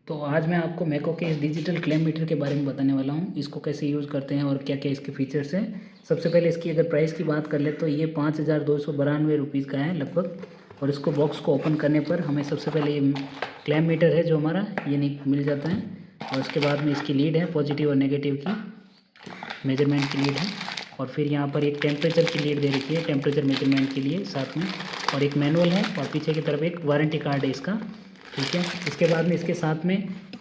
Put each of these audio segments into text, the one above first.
तो आज मैं आपको मैको के इस डिजिटल क्लेम मीटर के बारे में बताने वाला हूँ। इसको कैसे यूज़ करते हैं और क्या क्या इसके फीचर्स हैं। सबसे पहले इसकी अगर प्राइस की बात कर ले तो ये 5292 रुपीज़ का है लगभग। और इसको बॉक्स को ओपन करने पर हमें सबसे पहले ये क्लेम मीटर है जो हमारा ये नहीं मिल जाता है। और उसके बाद में इसकी लीड है पॉजिटिव और नेगेटिव की मेजरमेंट की लीड है। और फिर यहाँ पर एक टेम्परेचर की लीड दे रखी है टेम्परेचर मेजरमेंट के लिए साथ में। और एक मैनुअल है और पीछे की तरफ एक वारंटी कार्ड है इसका, ठीक है। इसके बाद में इसके साथ में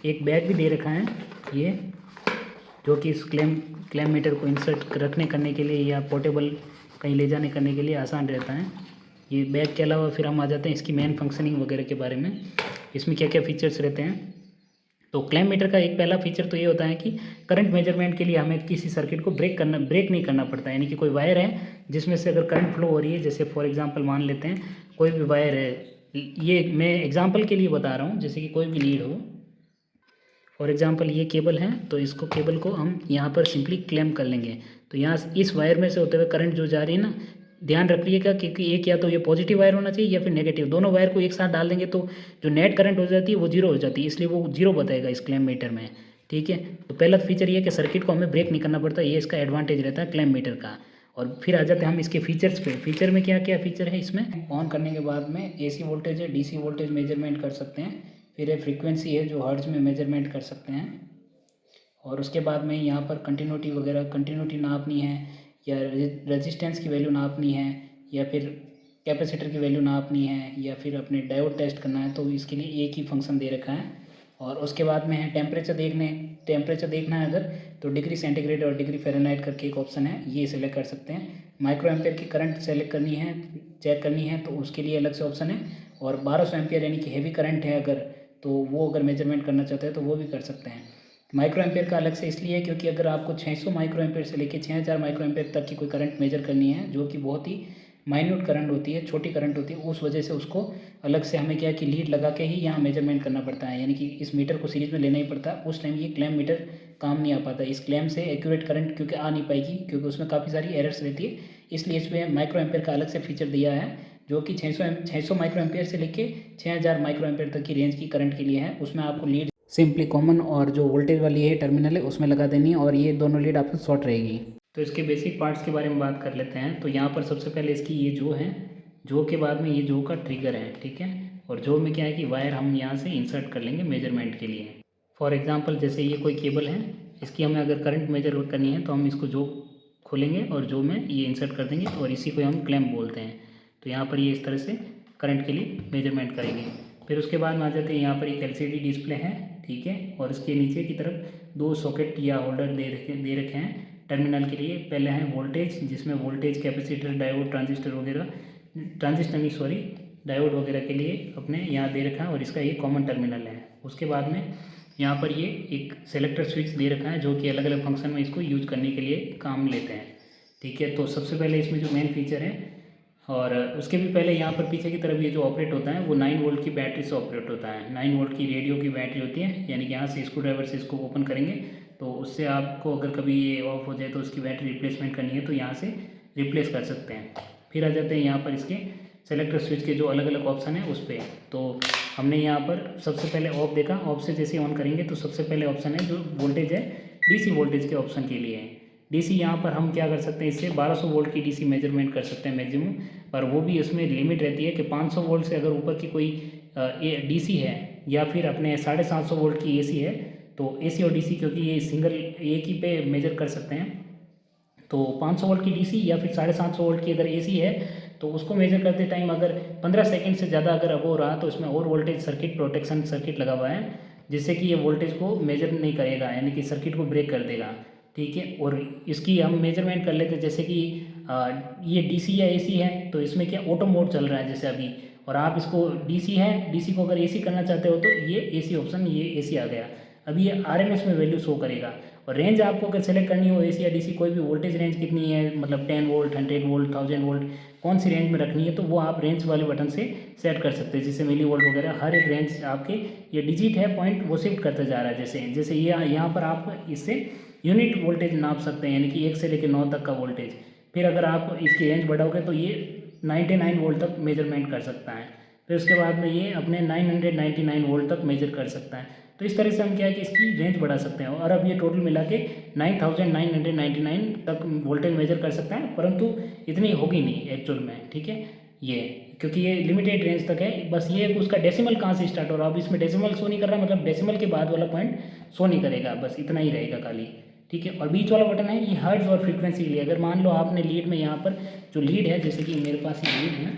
एक बैग भी दे रखा है ये, जो कि इस क्लेम मीटर को इंसर्ट रखने करने के लिए या पोर्टेबल कहीं ले जाने करने के लिए आसान रहता है ये बैग। के अलावा फिर हम आ जाते हैं इसकी मेन फंक्शनिंग वगैरह के बारे में, इसमें क्या क्या फीचर्स रहते हैं। तो क्लेम मीटर का एक पहला फीचर तो ये होता है कि करंट मेजरमेंट के लिए हमें किसी सर्किट को ब्रेक नहीं करना पड़ता है। यानी कि कोई वायर है जिसमें से अगर करंट फ्लो हो रही है, जैसे फॉर एग्जांपल मान लेते हैं कोई भी वायर है, ये मैं एग्जांपल के लिए बता रहा हूँ, जैसे कि कोई भी लीड हो, फॉर एग्जांपल ये केबल है तो इसको केबल को हम यहाँ पर सिंपली क्लेम कर लेंगे। तो यहाँ इस वायर में से होते हुए करंट जो जा रही है ना, ध्यान रखिएगा क्योंकि एक या तो ये पॉजिटिव वायर होना चाहिए या फिर नेगेटिव, दोनों वायर को एक साथ डाल देंगे तो जो नेट करंट हो जाती है वो जीरो हो जाती है, इसलिए वो जीरो बताएगा इस क्लेम मीटर में, ठीक है। तो पहला फीचर ये है कि सर्किट को हमें ब्रेक नहीं करना पड़ता, ये इसका एडवांटेज रहता है क्लेम मीटर का। और फिर आ जाते हैं हम इसके फीचर्स पे। फीचर में क्या क्या फीचर है इसमें, ऑन करने के बाद में AC वोल्टेज है, DC वोल्टेज मेजरमेंट कर सकते हैं। फिर एक फ्रीक्वेंसी है जो हर्ट्ज में मेजरमेंट कर सकते हैं। और उसके बाद में यहाँ पर कंटिन्यूटी नापनी है या रेजिस्टेंस की वैल्यू नापनी है या फिर कैपेसिटर की वैल्यू नापनी है या फिर अपने डायोड टेस्ट करना है, तो इसके लिए एक ही फंक्शन दे रखा है। और उसके बाद में है टेम्परेचर देखना है अगर, तो डिग्री सेंटीग्रेड और डिग्री फ़ारेनहाइट करके एक ऑप्शन है, ये सिलेक्ट कर सकते हैं। माइक्रो एम्पेयर की करंट सेलेक्ट करनी है, चेक करनी है, तो उसके लिए अलग से ऑप्शन है। और 1200 एम्पियर यानी कि हेवी करंट है अगर, तो वो अगर मेजरमेंट करना चाहते हैं तो वो भी कर सकते हैं। माइक्रो एम्पेयर का अलग से इसलिए है क्योंकि अगर आपको 600 माइक्रो एम्पेयर से लेकर 6000 माइक्रो एम्पेयर तक की कोई करंट मेजर करनी है, जो कि बहुत ही माइन्यूट करंट होती है, छोटी करंट होती है, उस वजह से उसको अलग से हमें क्या है कि लीड लगा के ही यहाँ मेजरमेंट करना पड़ता है। यानी कि इस मीटर को सीरीज में लेना ही पड़ता है, उस टाइम ये क्लेम मीटर काम नहीं आ पाता। इस क्लेम से एक्यूरेट करंट क्योंकि आ नहीं पाएगी क्योंकि उसमें काफ़ी सारी एरर्स रहती है, इसलिए इसमें माइक्रो एम्पेयर का अलग से फीचर दिया है, जो कि 600 माइक्रो एम्पेयर से लेके 6000 माइक्रो एम्पेयर तक की रेंज की करंट के लिए है। उसमें आपको लीड सिंपली कॉमन और जो वोल्टेज वाली है टर्मिनल है उसमें लगा देनी है और ये दोनों लीड आपकी शॉर्ट रहेगी। तो इसके बेसिक पार्ट्स के बारे में बात कर लेते हैं। तो यहाँ पर सबसे पहले इसकी ये जो है, जो के बाद में ये जो का ट्रिगर है, ठीक है। और जो में क्या है कि वायर हम यहाँ से इंसर्ट कर लेंगे मेजरमेंट के लिए। फॉर एग्जांपल जैसे ये कोई केबल है, इसकी हमें अगर करंट मेजर करनी है तो हम इसको जो खोलेंगे और जो में ये इंसर्ट कर देंगे और इसी को हम क्लेम बोलते हैं। तो यहाँ पर ये इस तरह से करंट के लिए मेजरमेंट करेंगे। फिर उसके बाद में आ जाते हैं यहाँ पर एक LCD डिस्प्ले है, ठीक है। और इसके नीचे की तरफ दो सॉकेट या होल्डर दे रखे हैं टर्मिनल के लिए। पहले है वोल्टेज, जिसमें वोल्टेज कैपेसिटर डायोड डायोड वगैरह के लिए अपने यहाँ दे रखा है और इसका ये कॉमन टर्मिनल है। उसके बाद में यहाँ पर ये एक सेलेक्टर स्विच दे रखा है जो कि अलग अलग फंक्शन में इसको यूज करने के लिए काम लेते हैं, ठीक है। तो सबसे पहले इसमें जो मेन फीचर है, और उसके भी पहले यहाँ पर पीछे की तरफ ये जो ऑपरेट होता है वो 9 वोल्ट की बैटरी से ऑपरेट होता है। 9 वोल्ट की रेडियो की बैटरी होती है, यानी कि यहाँ से स्क्रू ड्राइवर से इसको ओपन करेंगे तो उससे आपको अगर कभी ये ऑफ हो जाए तो उसकी बैटरी रिप्लेसमेंट करनी है तो यहाँ से रिप्लेस कर सकते हैं। फिर आ जाते हैं यहाँ पर इसके सेलेक्टर स्विच के जो अलग अलग ऑप्शन है उस पर। तो हमने यहाँ पर सबसे पहले ऑफ देखा, ऑफ से जैसे ऑन करेंगे तो सबसे पहले ऑप्शन है जो वोल्टेज है DC वोल्टेज के ऑप्शन के लिए है। DC यहाँ पर हम क्या कर सकते हैं, इससे 1200 वोल्ट की DC मेजरमेंट कर सकते हैं मैक्सिमम, पर वो भी उसमें लिमिट रहती है कि 500 वोल्ट से अगर ऊपर की कोई DC है या फिर अपने 750 वोल्ट की AC है, तो AC और DC क्योंकि ये सिंगल एक ही पे मेजर कर सकते हैं, तो 500 वोल्ट की DC या फिर 750 वोल्ट की अगर AC है तो उसको मेजर करते टाइम अगर 15 सेकंड से ज़्यादा अगर अब हो रहा तो इसमें और वोल्टेज सर्किट प्रोटेक्शन सर्किट लगा हुआ है, जिससे कि ये वोल्टेज को मेजर नहीं करेगा, यानी कि सर्किट को ब्रेक कर देगा, ठीक है। और इसकी हम मेजरमेंट कर लेते हैं, जैसे कि ये DC या AC है तो इसमें क्या ऑटो मोड चल रहा है जैसे अभी, और आप इसको DC है, DC को अगर AC करना चाहते हो तो ये AC ऑप्शन, ये AC आ गया। अभी ये RMS में वैल्यू शो करेगा। और रेंज आपको अगर सेलेक्ट करनी हो AC या DC कोई भी वोल्टेज रेंज कितनी है, मतलब 10 वोल्ट 100 वोल्ट 1000 वोल्ट कौन सी रेंज में रखनी है, तो वो आप रेंज वाले बटन से सेट कर सकते हैं, जैसे मिली वोल्ट वगैरह हर एक रेंज आपके ये डिजिट है पॉइंट वो शिफ्ट करता जा रहा है। जैसे ये यहाँ पर आप इससे यूनिट वोल्टेज नाप सकते हैं, यानी कि 1 से लेकर 9 तक का वोल्टेज। फिर अगर आप इसकी रेंज बढ़ाओगे तो ये 99 वोल्ट तक मेजरमेंट कर सकता है, फिर उसके बाद में ये अपने 999 वोल्ट तक मेजर कर सकता है। तो इस तरह से हम क्या है कि इसकी रेंज बढ़ा सकते हैं। और अब ये टोटल मिला के 9999 तक वोल्टेज मेजर कर सकता है, परंतु इतनी होगी नहीं एक्चुअल में, ठीक है। ये क्योंकि ये लिमिटेड रेंज तक है, बस ये उसका डेसिमल कहाँ से स्टार्ट हो रहा है, अब इसमें डेसिमल शो नहीं कर रहा, मतलब डेसिमल के बाद वाला पॉइंट शो नहीं करेगा, बस इतना ही रहेगा खाली, ठीक है। और बीच वाला बटन है ये हर्ट्ज और फ्रीक्वेंसी के लिए। अगर मान लो आपने लीड में यहाँ पर जो लीड है, जैसे कि मेरे पास ये लीड है,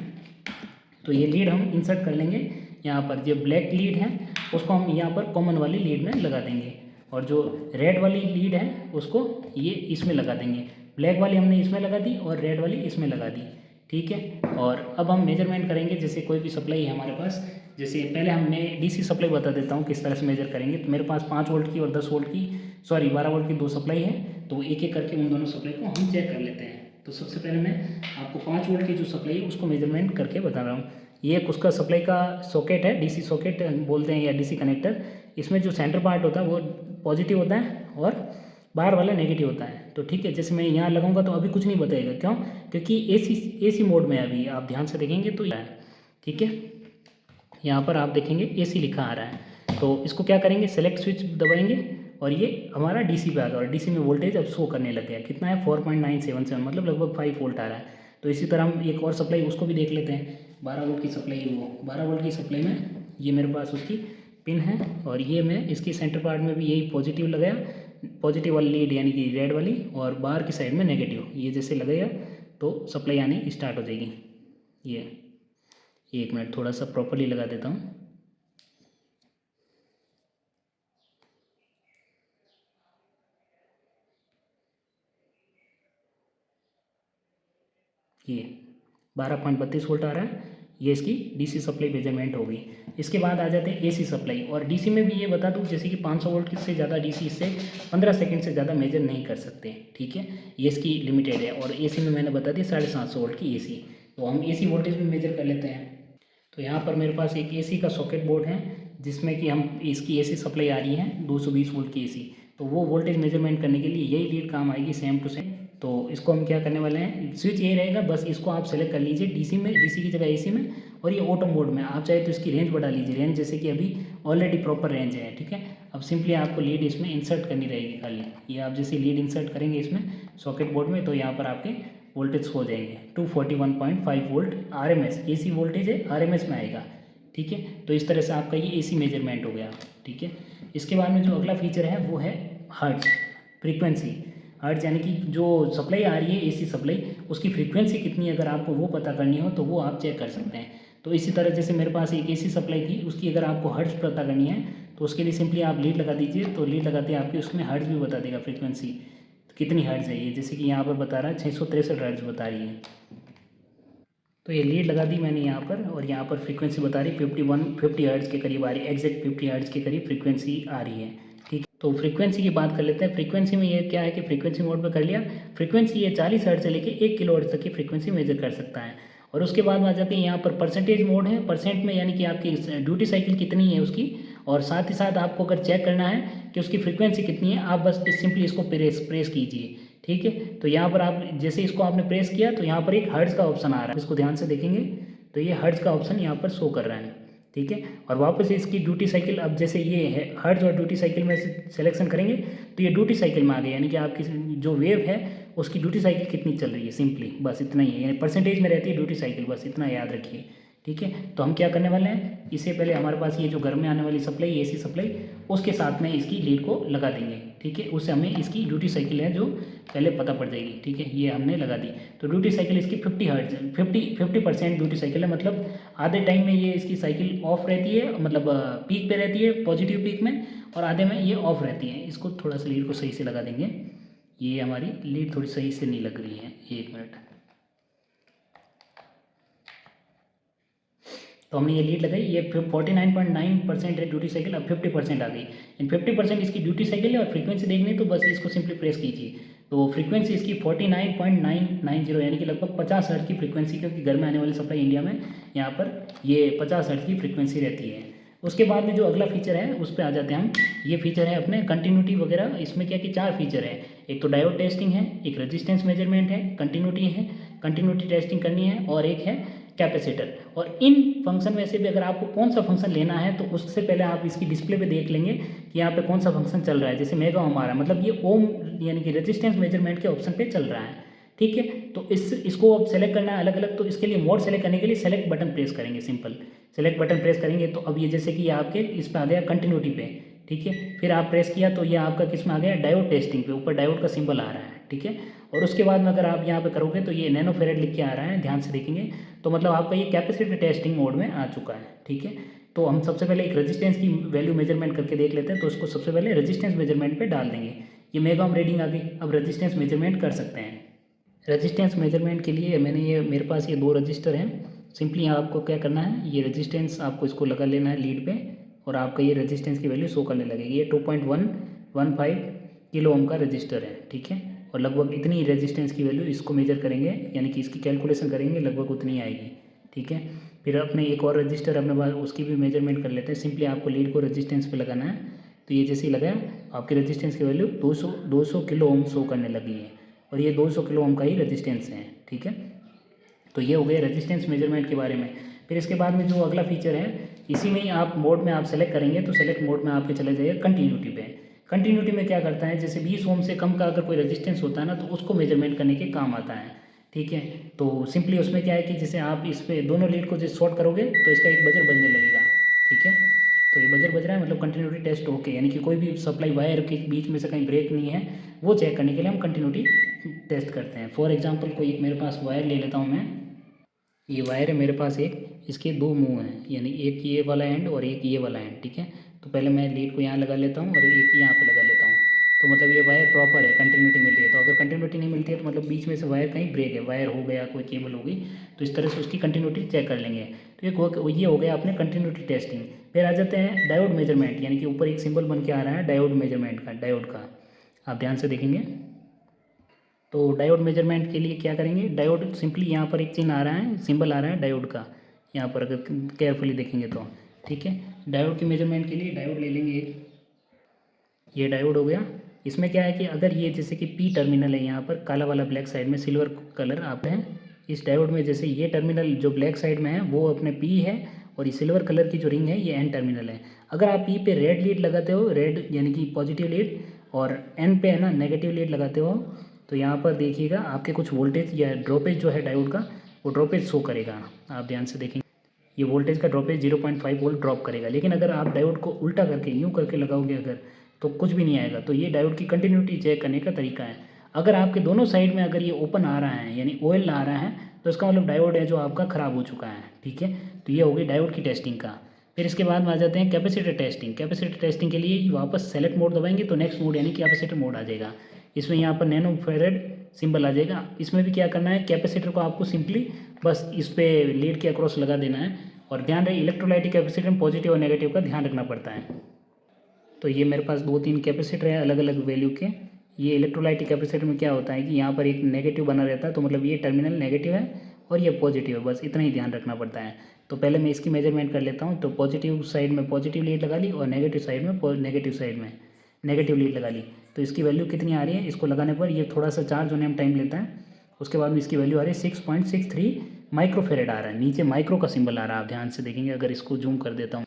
तो ये लीड हम इंसर्ट कर लेंगे यहाँ पर। जो ब्लैक लीड है उसको हम यहाँ पर कॉमन वाली लीड में लगा देंगे, और जो रेड वाली लीड है उसको ये इसमें लगा देंगे। ब्लैक वाली हमने इसमें लगा दी और रेड वाली इसमें लगा दी, ठीक है। और अब हम मेजरमेंट करेंगे, जैसे कोई भी सप्लाई है हमारे पास, जैसे पहले हमने डीसी सप्लाई बता देता हूँ किस तरह से मेजर करेंगे। तो मेरे पास 5 वोल्ट की और 10 वोल्ट की, सॉरी 12 वोल्ट की 2 सप्लाई है, तो एक एक करके उन दोनों सप्लाई को हम चेक कर लेते हैं। तो सबसे पहले मैं आपको 5 वोल्ट की जो सप्लाई है उसको मेजरमेंट करके बता रहा हूँ। ये उसका सप्लाई का सॉकेट है, डीसी सॉकेट बोलते हैं या डीसी कनेक्टर। इसमें जो सेंटर पार्ट होता है वो पॉजिटिव होता है और बाहर वाला नेगेटिव होता है। तो ठीक है, जैसे मैं यहाँ लगाऊंगा तो अभी कुछ नहीं बताएगा, क्यों? क्योंकि एसी मोड में अभी आप ध्यान से देखेंगे तो है, ठीक है। यहाँ पर आप देखेंगे एसी लिखा आ रहा है, तो इसको क्या करेंगे, सेलेक्ट स्विच दबाएंगे और ये हमारा डीसी पे आ गया, और डीसी में वोल्टेज अब शो करने लग गया। कितना है, 4.977, मतलब लगभग 5 वोल्ट आ रहा है। तो इसी तरह हम एक और सप्लाई उसको भी देख लेते हैं। 12 वोल्ट की सप्लाई है, वो 12 वोल्ट की सप्लाई में ये मेरे पास उसकी पिन है, और ये मैं इसकी सेंटर पार्ट में भी यही पॉजिटिव लगाया, पॉजिटिव वाली लीड यानी कि रेड वाली, और बाहर की साइड में नेगेटिव, ये जैसे लगाया तो सप्लाई आनी स्टार्ट हो जाएगी। ये एक मिनट थोड़ा सा प्रॉपरली लगा देता हूँ। ये 12.32 वोल्ट आ रहा है, ये इसकी डीसी सप्लाई मेजरमेंट होगी। इसके बाद आ जाते हैं एसी सप्लाई, और डीसी में भी ये बता दूं, जैसे कि 500 वोल्ट से ज़्यादा डीसी इससे 15 सेकंड से ज़्यादा मेजर नहीं कर सकते, ठीक है। ये इसकी लिमिटेड है। और एसी में मैंने बता दी 750 वोल्ट की एसी। तो हम एसी वोल्टेज भी मेजर कर लेते हैं। तो यहाँ पर मेरे पास एक एसी का सॉकेट बोर्ड है, जिसमें कि हम इसकी एसी सप्लाई आ रही है 220 वोल्ट की एसी। तो वो वोल्टेज मेजरमेंट करने के लिए यही लीड काम आएगी, सेम टू सेम। तो इसको हम क्या करने वाले हैं, स्विच यही रहेगा, बस इसको आप सेलेक्ट कर लीजिए डीसी में, डीसी की जगह एसी में, और ये ऑटो मोड में। आप चाहे तो इसकी रेंज बढ़ा लीजिए, रेंज जैसे कि अभी ऑलरेडी प्रॉपर रेंज है, ठीक है। अब सिंपली आपको लीड इसमें इंसर्ट करनी रहेगी खाली। ये आप जैसे लीड इंसर्ट करेंगे इसमें सॉकेट बोर्ड में, तो यहाँ पर आपके वोल्टेज हो जाएंगे 241.5 वोल्ट आरएमएस। एसी वोल्टेज है, आरएमएस में आएगा, ठीक है। तो इस तरह से आपका ये एसी मेजरमेंट हो गया, ठीक है। इसके बाद में जो अगला फीचर है वो है हर्ट्ज, फ्रीक्वेंसी। हर्ट्ज यानी कि जो सप्लाई आ रही है एसी सप्लाई, उसकी फ्रीक्वेंसी कितनी है, अगर आपको वो पता करनी हो तो वो आप चेक कर सकते हैं। तो इसी तरह जैसे मेरे पास एक एसी सप्लाई थी, उसकी अगर आपको हर्ट्ज पता करनी है तो उसके लिए सिंपली आप लीड लगा दीजिए। तो लीड लगाते हैं आपकी उसमें हर्ट्ज भी बता देगा, फ्रीक्वेंसी कितनी हर्ट्ज है ये, जैसे कि यहाँ पर बता रहा है 663 हर्ट्ज बता रही है। तो ये लीड लगा दी मैंने यहाँ पर, और यहाँ पर फ्रीक्वेंसी बता रही 50 हर्ट्ज के करीब आ रही है, एग्जैक्ट 50 हर्ट्ज के करीब फ्रीक्वेंसी आ रही है, ठीक। तो फ्रीक्वेंसी की बात कर लेते हैं। फ्रीक्वेंसी में ये क्या है कि फ्रीक्वेंसी मोड पे कर लिया, फ्रीक्वेंसी ये 40 हर्ट्ज से लेके 1 किलो हर्ट्ज तक की फ्रीक्वेंसी मेजर कर सकता है। और उसके बाद में आ जाते हैं यहाँ पर परसेंटेज मोड है, परसेंट में यानी कि आपकी ड्यूटी साइकिल कितनी है उसकी, और साथ ही साथ आपको अगर चेक करना है कि उसकी फ्रीक्वेंसी कितनी है, आप बस सिंपली इसको प्रेस कीजिए, ठीक है। तो यहाँ पर आप जैसे इसको आपने प्रेस किया तो यहाँ पर एक हर्ट्ज का ऑप्शन आ रहा है, इसको ध्यान से देखेंगे तो ये हर्ट्ज का ऑप्शन यहाँ पर शो कर रहा है, ठीक है। और वापस इसकी ड्यूटी साइकिल, अब जैसे ये है हर्ट्ज और ड्यूटी साइकिल में से सिलेक्शन करेंगे तो ये ड्यूटी साइकिल में आ गई, यानी कि आपकी जो वेव है उसकी ड्यूटी साइकिल कितनी चल रही है, सिंपली बस इतना ही है। यानी परसेंटेज में रहती है ड्यूटी साइकिल, बस इतना याद रखिए, ठीक है। तो हम क्या करने वाले हैं, इससे पहले हमारे पास ये जो घर में आने वाली सप्लाई एसी सप्लाई, उसके साथ में इसकी लीड को लगा देंगे, ठीक है। उससे हमें इसकी ड्यूटी साइकिल है जो पहले पता पड़ जाएगी, ठीक है। ये हमने लगा दी। तो ड्यूटी साइकिल इसकी 50 हर्ट्ज, 50% ड्यूटी साइकिल है, मतलब आधे टाइम में ये इसकी साइकिल ऑफ रहती है, मतलब पीक पे रहती है, पॉजिटिव पीक में, और आधे में ये ऑफ रहती है। इसको थोड़ा सा लीड को सही से लगा देंगे, ये हमारी लीड थोड़ी सही से नहीं लग रही है, 1 मिनट। तो हमने ये लीड लगाई, ये 49.9% है ड्यूटी साइकिल, अब 50% आ गई। इन 50% इसकी ड्यूटी साइकिल है, और फ्रीक्वेंसी देखनी है तो बस इसको सिंपली प्रेस कीजिए। तो फ्रीक्वेंसी इसकी 49.990 यानी कि लगभग 50 हर्ट्ज की फ्रीक्वेंसी, क्योंकि घर में आने वाली सप्लाई इंडिया में यहाँ पर ये 50 हर्ट्ज की फ्रीक्वेंसी रहती है। उसके बाद में जो अगला फीचर है उस पर आ जाते हैं हम। ये फीचर है अपने कंटिन्यूटी वगैरह। इसमें क्या कि 4 फीचर है, एक तो डायोड टेस्टिंग है, एक रेजिस्टेंस मेजरमेंट है, कंटिन्यूटी है, कंटिन्यूटी टेस्टिंग करनी है, और एक है कैपेसिटर। और इन फंक्शन में से भी अगर आपको कौन सा फंक्शन लेना है तो उससे पहले आप इसकी डिस्प्ले पे देख लेंगे कि यहाँ पे कौन सा फंक्शन चल रहा है। जैसे मेगा ओम आ रहा है, मतलब ये ओम यानी कि रेजिस्टेंस मेजरमेंट के ऑप्शन पे चल रहा है, ठीक है। तो इसको अब सेलेक्ट करना है अलग अलग। तो इसके लिए मोड सेलेक्ट करने के लिए सेलेक्ट बटन प्रेस करेंगे, सिंपल सेलेक्ट बटन प्रेस करेंगे तो अब ये जैसे कि आपके इस पर आ गया कंटिन्यूटी पे, ठीक है। फिर आप प्रेस किया तो ये आपका किस में आ गया, डायोड टेस्टिंग पे, ऊपर डायोड का सिंबल आ रहा है, ठीक है। और उसके बाद में अगर आप यहाँ पे करोगे तो ये नैनो फेरेड लिख के आ रहा है, ध्यान से देखेंगे तो मतलब आपका ये कैपेसिटर टेस्टिंग मोड में आ चुका है, ठीक है। तो हम सबसे पहले एक रेजिस्टेंस की वैल्यू मेजरमेंट करके देख लेते हैं। तो इसको सबसे पहले रेजिस्टेंस मेजरमेंट पे डाल देंगे। ये मेगा ओम रीडिंग आ गई, अब रेजिस्टेंस मेजरमेंट कर सकते हैं। रेजिस्टेंस मेजरमेंट के लिए मैंने ये मेरे पास ये 2 रजिस्टर हैं। सिंपली आपको क्या करना है, ये रेजिस्टेंस आपको इसको लगा लेना है लीड पे और आपका ये रेजिस्टेंस की वैल्यू शो करने लगेगी। ये 2.115 किलो ओम का रजिस्टर है, ठीक है। और लगभग इतनी रेजिस्टेंस की वैल्यू इसको मेजर करेंगे, यानी कि इसकी कैलकुलेशन करेंगे, लगभग उतनी आएगी, ठीक है। फिर अपने एक और रजिस्टर अपने पास, उसकी भी मेजरमेंट कर लेते हैं। सिंपली आपको लीड को रेजिस्टेंस पे लगाना है। तो ये जैसे ही लगाया आपकी रेजिस्टेंस की वैल्यू 200 किलो ओम शो करने लगी है और ये 200 किलो ओम का ही रेजिस्टेंस है, ठीक है। तो ये हो गया रेजिस्टेंस मेजरमेंट के बारे में। फिर इसके बाद में जो अगला फीचर है, इसी में ही आप मोड में आप सेलेक्ट करेंगे तो सेलेक्ट मोड में आपके चले जाइए कंटिन्यूटी पे। कंटिन्यूटी में क्या करता है, जैसे 20 ओम से कम का अगर कोई रेजिस्टेंस होता है ना तो उसको मेजरमेंट करने के काम आता है, ठीक है। तो सिंपली उसमें क्या है कि जैसे आप इस पे दोनों लीड को जैसे शॉर्ट करोगे तो इसका एक बजर बजने लगेगा, ठीक है। तो ये बजर बज रहा है मतलब कंटिन्यूटी टेस्ट ओके, यानी कि कोई भी सप्लाई वायर के बीच में से कहीं ब्रेक नहीं है, वो चेक करने के लिए हम कंटिन्यूटी टेस्ट करते हैं। फॉर एग्जांपल कोई एक मेरे पास वायर ले लेता हूँ मैं, ये वायर है मेरे पास एक, इसके 2 मुंह हैं, यानी एक ये वाला एंड और एक ये वाला एंड, ठीक है। तो पहले मैं लीड को यहाँ लगा लेता हूँ और एक यहाँ पे लगा लेता हूँ। तो मतलब ये वायर प्रॉपर है, कंटिन्यूटी मिल रही है। तो अगर कंटिन्यूटी नहीं मिलती है तो मतलब बीच में से वायर कहीं ब्रेक है, वायर हो गया, कोई केबल होगी, तो इस तरह से उसकी कंटिन्यूटी चेक कर लेंगे। तो ये हो गया अपने कंटिन्यूटी टेस्टिंग। फिर आ जाते हैं डायोड मेजरमेंट, यानी कि ऊपर एक सिंबल बन के आ रहा है डायोड मेजरमेंट का, डायोड का आप ध्यान से देखेंगे। तो डायोड मेजरमेंट के लिए क्या करेंगे, डायोड सिंपली यहाँ पर एक चिन्ह आ रहा है, सिंबल आ रहा है डायोड का, यहाँ पर अगर केयरफुली देखेंगे तो, ठीक है। डायोड की मेजरमेंट के लिए डायोड ले लेंगे एक, ये डायोड हो गया। इसमें क्या है कि अगर ये जैसे कि पी टर्मिनल है यहाँ पर काला वाला ब्लैक साइड में सिल्वर कलर आप हैं, इस डायोड में जैसे ये टर्मिनल जो ब्लैक साइड में है वो अपने पी है और ये सिल्वर कलर की जो रिंग है ये एन टर्मिनल है। अगर आप पी पे रेड लीड लगाते हो, रेड यानी कि पॉजिटिव लीड, और एन पे है ना नेगेटिव लीड लगाते हो, तो यहाँ पर देखिएगा आपके कुछ वोल्टेज या ड्रॉपेज जो है डायोड का, वो ड्रॉपेज शो करेगा। आप ध्यान से देखेंगे ये वोल्टेज का ड्रॉपेज 0.5 वोल्ट ड्रॉप करेगा। लेकिन अगर आप डायोड को उल्टा करके यूँ करके लगाओगे अगर, तो कुछ भी नहीं आएगा। तो ये डायोड की कंटिन्यूटी चेक करने का तरीका है। अगर आपके दोनों साइड में अगर ये ओपन आ रहा है यानी ऑयल आ रहा है तो इसका मतलब डायोड है जो आपका ख़राब हो चुका है, ठीक है। तो ये होगी डायोड की टेस्टिंग का। फिर इसके बाद में आ जाते हैं कैपेसिटर टेस्टिंग। कैपेसिटर टेस्टिंग के लिए वापस सेलेक्ट मोड दबाएंगे तो नेक्स्ट मोड यानी कैपेसिटर मोड आ जाएगा। इसमें यहाँ पर नैनो फेरेड सिंबल आ जाएगा। इसमें भी क्या करना है, कैपेसिटर को आपको सिंपली बस इस पर लीड के अक्रॉस लगा देना है। और ध्यान रहे इलेक्ट्रोलाइटिक कैपेसिटर में पॉजिटिव और नेगेटिव का ध्यान रखना पड़ता है। तो ये मेरे पास 2-3 कैपेसिटर है अलग अलग वैल्यू के। ये इलेक्ट्रोलाइटिक कैपेसिटर में क्या होता है कि यहाँ पर एक नेगेटिव बना रहता है, तो मतलब ये टर्मिनल नेगेटिव है और ये पॉजिटिव है, बस इतना ही ध्यान रखना पड़ता है। तो पहले मैं इसकी मेजरमेंट कर लेता हूँ। तो पॉजिटिव साइड में पॉजिटिव लीड लगा ली और नेगेटिव साइड में नेगेटिव लीड लगा ली। तो इसकी वैल्यू कितनी आ रही है, इसको लगाने पर ये थोड़ा सा चार्ज होने में टाइम लेता है। उसके बाद में इसकी वैल्यू आ रही है 6.63 माइक्रोफेरेड आ रहा है। नीचे माइक्रो का सिंबल आ रहा है, आप ध्यान से देखेंगे। अगर इसको जूम कर देता हूँ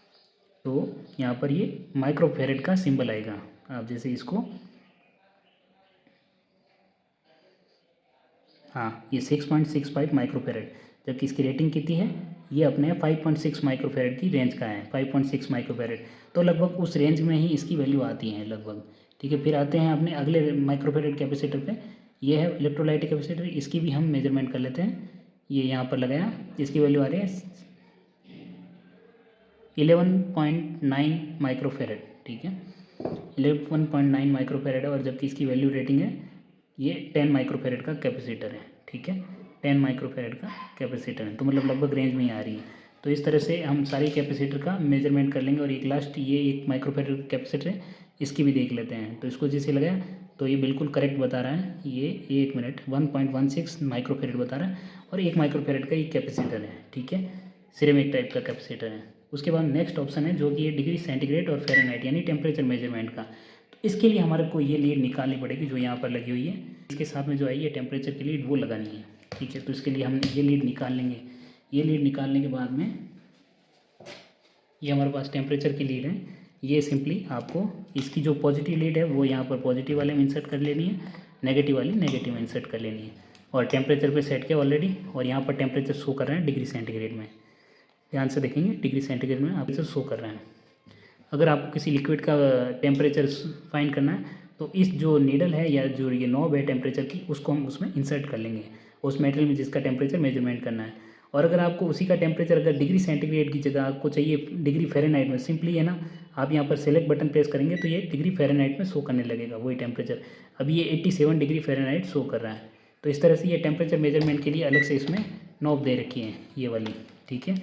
तो यहाँ पर ये माइक्रोफेरेड का सिंबल आएगा। आप जैसे इसको, हाँ ये 6.65 माइक्रोफेरेड, जबकि इसकी रेटिंग कितनी है, ये अपने 5.6 माइक्रोफेरेड की रेंज का है, 5.6 माइक्रोफेरेड। तो लगभग उस रेंज में ही इसकी वैल्यू आती है लगभग, ठीक है। फिर आते हैं अपने अगले माइक्रोफेरेड कैपेसिटर पे। ये है इलेक्ट्रोलाइटिक कैपेसिटर, इसकी भी हम मेजरमेंट कर लेते हैं। ये यहाँ पर लगाया, इसकी वैल्यू आ रही है 11.9 माइक्रोफेरेड, ठीक है। 11.9 माइक्रोफेरेड है और जबकि इसकी वैल्यू रेटिंग है ये 10 माइक्रोफेरेड का कैपेसिटर है, ठीक है। 10 माइक्रोफेरेड का कैपेसिटर है, तो मतलब लगभग रेंज में ही आ रही है। तो इस तरह से हम सारे कैपेसिटर का मेजरमेंट कर लेंगे। और एक लास्ट ये एक माइक्रोफेरेड कैपेसिटर है, इसकी भी देख लेते हैं। तो इसको जैसे लगाया तो ये बिल्कुल करेक्ट बता रहा है, ये 1 मिनट 1.16 माइक्रोफेरेड बता रहा है और 1 माइक्रोफेरेड का एक कैपेसिटर है, ठीक है। सिरेमिक टाइप का कैपेसिटर है। उसके बाद नेक्स्ट ऑप्शन है जो कि ये डिग्री सेंटीग्रेड और फ़ारेनहाइट यानी टेम्परेचर मेजरमेंट का। तो इसके लिए हमारे को ये लीड निकालनी पड़ेगी जो यहाँ पर लगी हुई है। इसके साथ में जो आई है टेम्परेचर की लीड वो लगानी है, ठीक है। तो इसके लिए हम ये लीड निकाल लेंगे। ये लीड निकालने के बाद में ये हमारे पास टेम्परेचर की लीड है। ये सिंपली आपको इसकी जो पॉजिटिव लीड है वो यहाँ पर पॉजिटिव वाले में इंसर्ट कर लेनी है, नेगेटिव वाली नेगेटिव में इंसर्ट कर लेनी है। और टेम्परेचर पे सेट किया ऑलरेडी, और यहाँ पर टेम्परेचर शो कर रहे हैं डिग्री सेंटीग्रेड में। ध्यान से देखेंगे डिग्री सेंटीग्रेड में आप इसे शो कर रहे हैं। अगर आपको किसी लिक्विड का टेम्परेचर फाइंड करना है तो इस जो नीडल है या जो ये नॉब है टेम्परेचर की, उसको हम उसमें इंसर्ट कर लेंगे, उस मेटेरियल में जिसका टेम्परेचर मेजरमेंट करना है। और अगर आपको उसी का टेम्परेचर अगर डिग्री सेंटीग्रेड की जगह आपको चाहिए डिग्री फ़ारेनहाइट में, सिंपली है ना, आप यहाँ पर सेलेक्ट बटन प्रेस करेंगे तो ये डिग्री फ़ारेनहाइट में शो करने लगेगा वही टेम्परेचर। अभी ये 87 डिग्री फ़ारेनहाइट शो कर रहा है। तो इस तरह से ये टेम्परेचर मेजरमेंट के लिए अलग से इसमें नॉब दे रखी है ये वाली, ठीक है।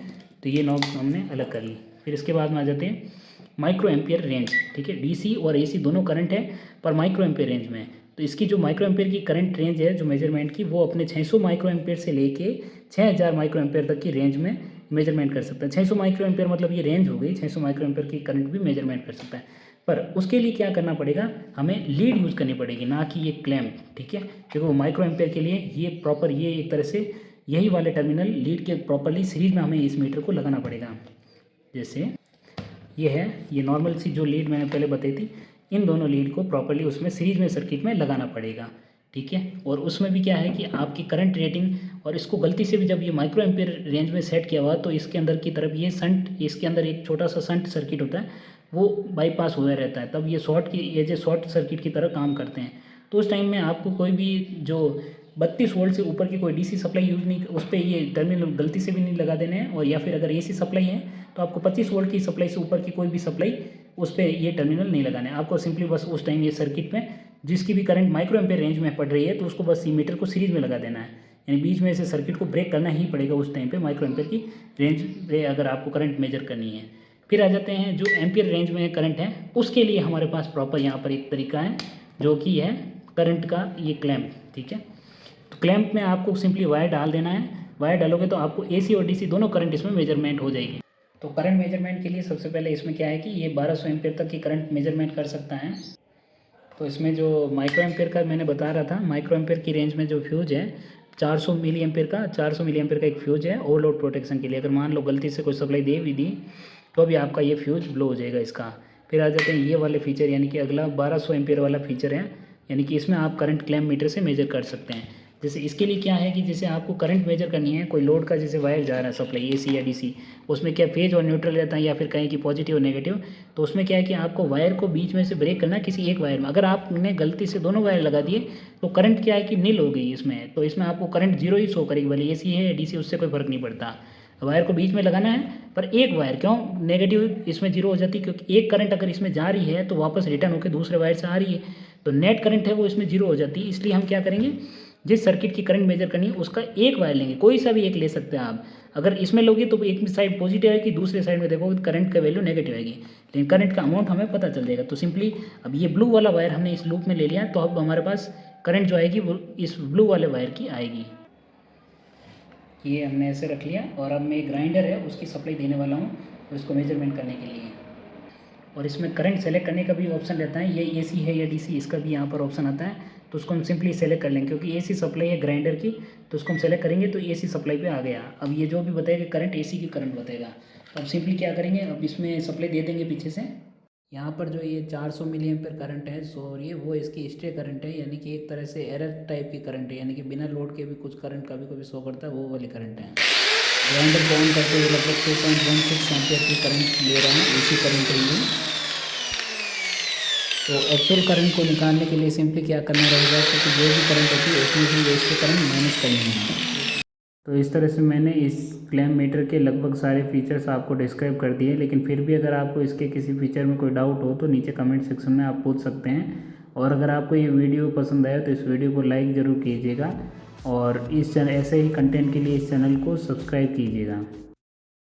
तो ये नॉब हमने अलग कर ली। फिर इसके बाद में आ जाते हैं माइक्रो एम्पियर रेंज, ठीक है। डीसी और एसी दोनों करंट है पर माइक्रो एम्पियर रेंज में है। तो इसकी जो माइक्रो एम्पियर की करंट रेंज है जो मेजरमेंट की, वो अपने 600 माइक्रो एम्पियर से लेके 6000 माइक्रो एम्पियर तक की रेंज में मेजरमेंट कर सकता है। 600 माइक्रो एम्पियर मतलब ये रेंज हो गई, 600 माइक्रो एम्पियर की करंट भी मेजरमेंट कर सकता है। पर उसके लिए क्या करना पड़ेगा, हमें लीड यूज़ करनी पड़ेगी, ना कि ये क्लैम्प, ठीक है। क्योंकि वो माइक्रो एम्पियर के लिए ये प्रॉपर, ये एक तरह से यही वाले टर्मिनल लीड के प्रॉपरली सीरीज में हमें इस मीटर को लगाना पड़ेगा। जैसे ये है, ये नॉर्मल सी जो लीड मैंने पहले बताई थी, इन दोनों लीड को प्रॉपरली उसमें सीरीज में सर्किट में लगाना पड़ेगा, ठीक है। और उसमें भी क्या है कि आपकी करंट रेटिंग, और इसको गलती से भी जब ये माइक्रो एम्पियर रेंज में सेट किया हुआ तो इसके अंदर की तरफ ये संट, इसके अंदर एक छोटा सा संट सर्किट होता है, वो बाईपास हुआ रहता है, तब ये शॉर्ट की एज ए शॉर्ट सर्किट की तरह काम करते हैं। तो उस टाइम में आपको कोई भी जो 32 वोल्ट से ऊपर की कोई डीसी सप्लाई यूज़ नहीं, उस पर ये टर्मिनल गलती से भी नहीं लगा देने हैं। और या फिर अगर एसी सप्लाई है तो आपको 25 वोल्ट की सप्लाई से ऊपर की कोई भी सप्लाई, उस पर ये टर्मिनल नहीं लगाने हैं आपको। सिंपली बस उस टाइम ये सर्किट में जिसकी भी करंट माइक्रो एम्पियर रेंज में पड़ रही है तो उसको बस ई मीटर को सीरीज में लगा देना है, यानी बीच में से सर्किट को ब्रेक करना ही पड़ेगा उस टाइम पे माइक्रो एम्पियर की रेंज पे अगर आपको करंट मेजर करनी है। फिर आ जाते हैं जो एम्पियर रेंज में करंट है, उसके लिए हमारे पास प्रॉपर यहाँ पर एक तरीका है जो कि है करंट का ये क्लैम्प, ठीक है। तो क्लैम्प में आपको सिंपली वायर डाल देना है। वायर डालोगे तो आपको एसी और डीसी दोनों करंट इसमें मेजरमेंट हो जाएगी। तो करंट मेजरमेंट के लिए सबसे पहले इसमें क्या है कि ये 1200 एम्पियर तक की करंट मेजरमेंट कर सकता है। तो इसमें जो माइक्रो एम्पियर का मैंने बता रहा था, माइक्रो एम्पियर की रेंज में जो फ्यूज है 400 मिली एम्पियर का एक फ्यूज है ओवरलोड प्रोटेक्शन के लिए। अगर मान लो गलती से कोई सप्लाई दे भी दी तो भी आपका ये फ्यूज ब्लो हो जाएगा इसका। फिर आ जाते हैं ये वाले फीचर, यानी कि अगला 1200 एम्पियर वाला फीचर है, यानी कि इसमें आप करंट क्लैम्प मीटर से मेजर कर सकते हैं। जैसे इसके लिए क्या है कि जैसे आपको करंट मेजर करनी है, कोई लोड का जैसे वायर जा रहा है सप्लाई एसी या डीसी, उसमें क्या फेज और न्यूट्रल रहता है या फिर कहें कि पॉजिटिव और नेगेटिव, तो उसमें क्या है कि आपको वायर को बीच में से ब्रेक करना है किसी एक वायर में। अगर आपने गलती से दोनों वायर लगा दिए तो करंट क्या है कि नील हो गई इसमें, तो इसमें आपको करंट जीरो ही शो करेगी, भले एसी है या डीसी, उससे कोई फर्क नहीं पड़ता। वायर को बीच में लगाना है, पर एक वायर क्यों नेगेटिव इसमें जीरो हो जाती है, क्योंकि एक करंट अगर इसमें जा रही है तो वापस रिटर्न होकर दूसरे वायर से आ रही है, तो नेट करंट है वो इसमें जीरो हो जाती है। इसलिए हम क्या करेंगे, जिस सर्किट की करंट मेजर करनी है उसका एक वायर लेंगे, कोई सा भी एक ले सकते हैं आप। अगर इसमें लोगे तो एक साइड पॉजिटिव आएगी, दूसरे साइड में देखोगे करंट का वैल्यू नेगेटिव आएगी, लेकिन करंट का अमाउंट हमें पता चल जाएगा। तो सिंपली अब ये ब्लू वाला वायर हमने इस लूप में ले लिया, तो अब हमारे पास करंट जो आएगी वो इस ब्लू वाले वायर की आएगी। ये हमने ऐसे रख लिया, और अब मैं ग्राइंडर है उसकी सप्लाई देने वाला हूँ उसको मेजरमेंट करने के लिए। और इसमें करंट सेलेक्ट करने का भी ऑप्शन रहता है, ये एसी है या डीसी, इसका भी यहाँ पर ऑप्शन आता है। तो उसको हम सिंपली सेलेक्ट कर लेंगे, क्योंकि एसी सप्लाई है ग्राइंडर की, तो उसको हम सेलेक्ट करेंगे तो एसी सप्लाई पे आ गया। अब ये जो भी बताएगा करंट एसी की करंट बताएगा। अब सिंपली क्या करेंगे, अब इसमें सप्लाई दे देंगे पीछे से। यहाँ पर जो ये 400 मिली एम्पियर करंट है, सो ये वो इसकी स्टे करंट है, यानी कि एक तरह से एरर टाइप की करंट है, यानी कि बिना लोड के भी कुछ करंट कभी कभी शो करता है, वो वाली करंट है। ग्राइंडर को ऑन करते हुए लगभग 2.16 एम्पियर की करंट ले रहा है, एसी करंट है ये। तो एक्चुअल करंट को निकालने के लिए सिंपली क्या करना रहेगा, क्योंकि जो भी करंट होती है उसमें भी इसके करंट माइनस करनी है। तो इस तरह से मैंने इस क्लैम्प मीटर के लगभग सारे फीचर्स आपको डिस्क्राइब कर दिए, लेकिन फिर भी अगर आपको इसके किसी फीचर में कोई डाउट हो तो नीचे कमेंट सेक्शन में आप पूछ सकते हैं। और अगर आपको ये वीडियो पसंद आया तो इस वीडियो को लाइक ज़रूर कीजिएगा, और इस ऐसे ही कंटेंट के लिए इस चैनल को सब्सक्राइब कीजिएगा।